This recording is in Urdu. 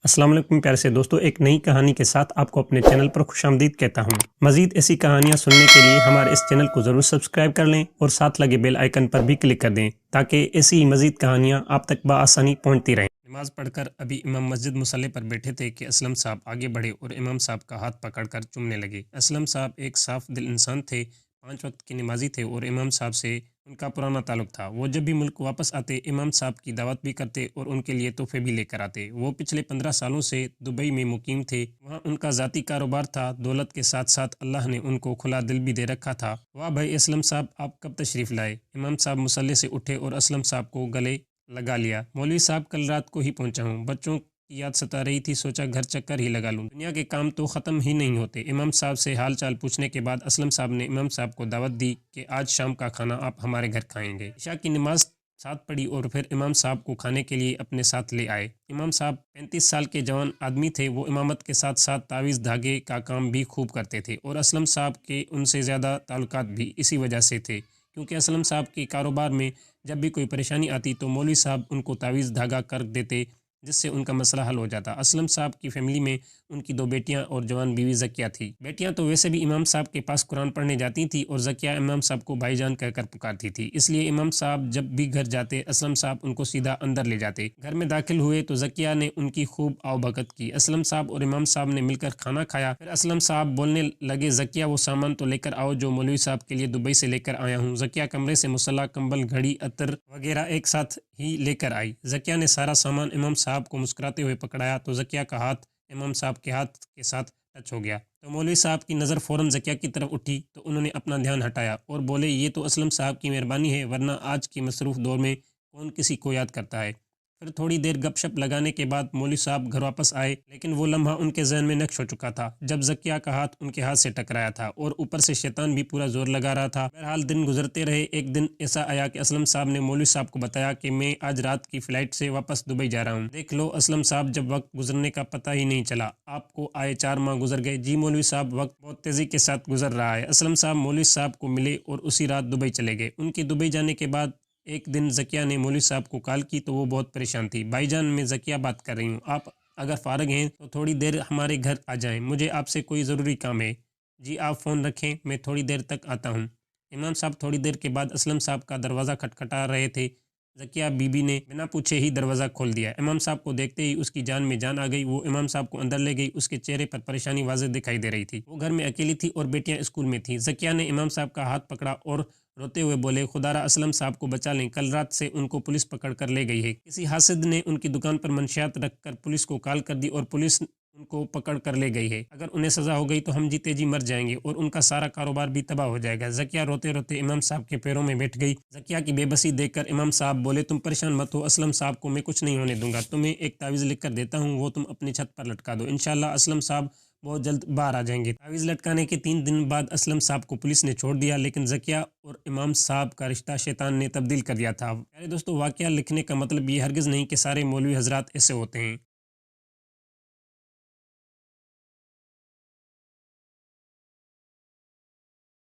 السلام علیکم پیارے سے دوستو، ایک نئی کہانی کے ساتھ آپ کو اپنے چینل پر خوش آمدید کہتا ہوں۔ مزید ایسی کہانیاں سننے کے لیے ہمارے اس چینل کو ضرور سبسکرائب کر لیں اور ساتھ لگے بیل آئیکن پر بھی کلک کر دیں تاکہ ایسی مزید کہانیاں آپ تک بآسانی پہنچتی رہیں۔ نماز پڑھ کر ابھی امام مسجد مصلی پر بیٹھے تھے کہ اسلم صاحب آگے بڑھے اور امام صاحب کا ہاتھ پکڑ کر چومنے لگے۔ اسلم صاحب ایک صاف دل انسان تھے، 5 وقت کے نمازی تھے اور امام صاحب سے ان کا پرانا تعلق تھا۔ وہ جب بھی ملک واپس آتے امام صاحب کی دعوت بھی کرتے اور ان کے لیے تحفے بھی لے کر آتے۔ وہ پچھلے 15 سالوں سے دبئی میں مقیم تھے، وہاں ان کا ذاتی کاروبار تھا۔ دولت کے ساتھ ساتھ اللہ نے ان کو کھلا دل بھی دے رکھا تھا۔ واہ بھائی اسلم صاحب، آپ کب تشریف لائے؟ امام صاحب مصلی سے اٹھے اور اسلم صاحب کو گلے لگا لیا۔ مولوی صاحب کل رات کو ہی پہنچا ہوں، بچوں کی یاد ستا رہی تھی، سوچا گھر چکر ہی لگا لوں، دنیا کے کام تو ختم ہی نہیں ہوتے۔ امام صاحب سے حال چال پوچھنے کے بعد اسلم صاحب نے امام صاحب کو دعوت دی کہ آج شام کا کھانا آپ ہمارے گھر کھائیں گے۔ عشاء کی نماز ساتھ پڑھی اور پھر امام صاحب کو کھانے کے لیے اپنے ساتھ لے آئے۔ امام صاحب 35 سال کے جوان آدمی تھے، وہ امامت کے ساتھ ساتھ تعویذ دھاگے کا کام بھی خوب کرتے تھے اور اسلم صاحب کے ان سے زیادہ تعلقات بھی اسی وجہ سے تھے، کیونکہ اسلم صاحب کے کاروبار میں جب بھی کوئی پریشانی آتی تو مولوی صاحب ان کو تعویذ دھاگا کر دیتے، جس سے ان کا مسئلہ حل ہو جاتا۔ اسلم صاحب کی فیملی میں ان کی 2 بیٹیاں اور جوان بیوی زکیہ تھی۔ بیٹیاں تو ویسے بھی امام صاحب کے پاس قرآن پڑھنے جاتی تھی اور زکیہ امام صاحب کو بھائی جان کہہ کر پکارتی تھی، اس لیے امام صاحب جب بھی گھر جاتے اسلم صاحب ان کو سیدھا اندر لے جاتے۔ گھر میں داخل ہوئے تو زکیہ نے ان کی خوب آؤ بھگت کی۔ اسلم صاحب اور امام صاحب نے مل کر کھانا کھایا۔ پھر اسلم صاحب بولنے لگے، زکیہ وہ سامان تو لے کر آؤ جو مولوی صاحب کے لیے دبئی سے لے کر آیا ہوں۔ زکیہ کمرے سے مصلی، کمبل، گھڑی، عطر وغیرہ ایک ساتھ ہی لے کر آئی۔ زکیہ نے سارا سامان امام صاحب کو مسکراتے ہوئے پکڑایا تو زکیہ کا ہاتھ امام صاحب کے ہاتھ کے ساتھ ٹچ ہو گیا تو مولوی صاحب کی نظر فوراً زکیہ کی طرف اٹھی تو انہوں نے اپنا دھیان ہٹایا اور بولے، یہ تو اسلم صاحب کی مہربانی ہے، ورنہ آج کی مصروف دور میں کون کسی کو یاد کرتا ہے۔ پھر تھوڑی دیر گپ شپ لگانے کے بعد مولوی صاحب گھر واپس آئے، لیکن وہ لمحہ ان کے ذہن میں نقش ہو چکا تھا جب زکیہ کا ہاتھ ان کے ہاتھ سے ٹکرایا تھا اور اوپر سے شیطان بھی پورا زور لگا رہا تھا۔ بہرحال دن گزرتے رہے۔ ایک دن ایسا آیا کہ اسلم صاحب نے مولوی صاحب کو بتایا کہ میں آج رات کی فلائٹ سے واپس دبئی جا رہا ہوں۔ دیکھ لو اسلم صاحب، جب وقت گزرنے کا پتہ ہی نہیں چلا، آپ کو آئے 4 ماہ گزر گئے۔ جی مولوی صاحب، وقت بہت تیزی کے ساتھ گزر رہا ہے۔ اسلم صاحب مولوی صاحب کو ملے اور اسی رات دبئی چلے گئے۔ ان کے دبئی جانے کے بعد ایک دن زکیہ نے مولوی صاحب کو کال کی تو وہ بہت پریشان تھی۔ بھائی جان، میں زکیہ بات کر رہی ہوں، آپ اگر فارغ ہیں تو تھوڑی دیر ہمارے گھر آ جائیں، مجھے آپ سے کوئی ضروری کام ہے۔ جی آپ فون رکھیں، میں تھوڑی دیر تک آتا ہوں۔ امام صاحب تھوڑی دیر کے بعد اسلم صاحب کا دروازہ کھٹکھٹا رہے تھے۔ زکیہ بی بی نے بنا پوچھے ہی دروازہ کھول دیا۔ امام صاحب کو دیکھتے ہی اس کی جان میں جان آ گئی، وہ امام صاحب کو اندر لے گئی۔ اس کے چہرے پر پریشانی واضح دکھائی دے رہی تھی۔ وہ گھر میں اکیلی تھی اور بیٹیاں اسکول میں تھیں۔ زکیہ نے امام صاحب کا ہاتھ پکڑا اور روتے ہوئے بولے، خدا را اسلم صاحب کو بچا لیں، کل رات سے ان کو پولیس پکڑ کر لے گئی ہے۔ کسی حاسد نے ان کی دکان پر منشیات رکھ کر پولیس کو کال کر دی اور پولیس ان کو پکڑ کر لے گئی ہے۔ اگر انہیں سزا ہو گئی تو ہم جیتے جی مر جائیں گے اور ان کا سارا کاروبار بھی تباہ ہو جائے گا۔ زکیہ روتے روتے امام صاحب کے پیروں میں بیٹھ گئی۔ زکیہ کی بے بسی دیکھ کر امام صاحب بولے، تم پریشان مت ہو، اسلم صاحب کو میں کچھ نہیں ہونے دوں گا، تمہیں ایک تعویذ لکھ کر دیتا ہوں، وہ تم اپنی چھت پر لٹکا دو، انشاءاللہ اسلم صاحب بہت جلد باہر آ جائیں گے۔ تعویذ لٹکانے کے 3 دن بعد اسلم صاحب کو پولیس نے چھوڑ دیا، لیکن زکیہ اور امام صاحب کا رشتہ شیطان نے تبدیل کر دیا تھا۔ پیارے دوستو، واقعہ لکھنے کا مطلب یہ ہرگز نہیں کہ سارے مولوی حضرات ایسے ہوتے ہیں۔